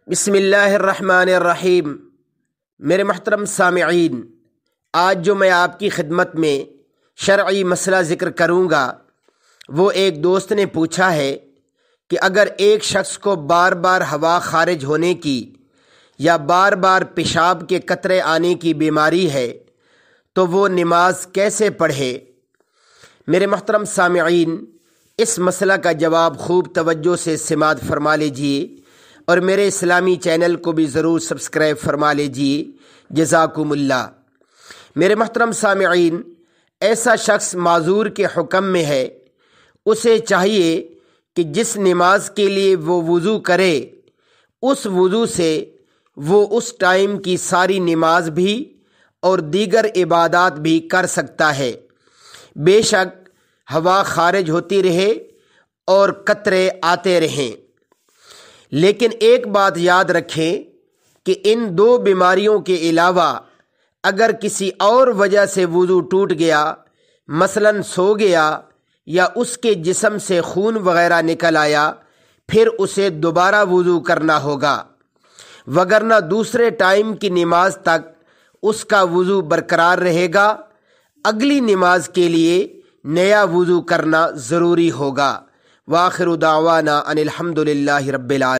بسم اللہ الرحمن الرحیم۔ میرے محترم سامعین، آج جو میں آپ کی خدمت میں شرعی مسئلہ ذکر کروں گا، وہ ایک دوست نے پوچھا ہے کہ اگر ایک شخص کو بار بار ہوا خارج ہونے کی یا بار بار پیشاب کے قطرے آنے کی بیماری ہے تو وہ نماز کیسے پڑھے؟ میرے محترم سامعین، اس مسئلہ کا جواب خوب توجہ سے سماعت فرما لیجیے اور میرے اسلامی چینل کو بھی ضرور سبسکرائب فرما لیجیے۔ جزاکم اللہ۔ میرے محترم سامعین، ایسا شخص معذور کے حکم میں ہے، اسے چاہیے کہ جس نماز کے لیے وہ وضو کرے، اس وضو سے وہ اس ٹائم کی ساری نماز بھی اور دیگر عبادات بھی کر سکتا ہے، بے شک ہوا خارج ہوتی رہے اور قطرے آتے رہیں۔ لیکن ایک بات یاد رکھیں کہ ان دو بیماریوں کے علاوہ اگر کسی اور وجہ سے وضو ٹوٹ گیا، مثلاً سو گیا یا اس کے جسم سے خون وغیرہ نکل آیا، پھر اسے دوبارہ وضو کرنا ہوگا، وگرنہ دوسرے ٹائم کی نماز تک اس کا وضو برقرار رہے گا۔ اگلی نماز کے لیے نیا وضو کرنا ضروری ہوگا۔ وآخر دعوانا ان الحمد للہ رب العالمین۔